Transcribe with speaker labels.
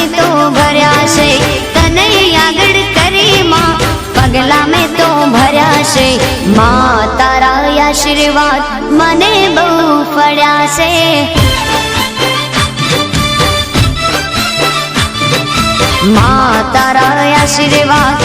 Speaker 1: में तो भर्या से तने आगड़ करे मां पगला में तो भर्या से मां तारा आशीर्वाद मने बहु फळ्या से मां तारा आशीर्वाद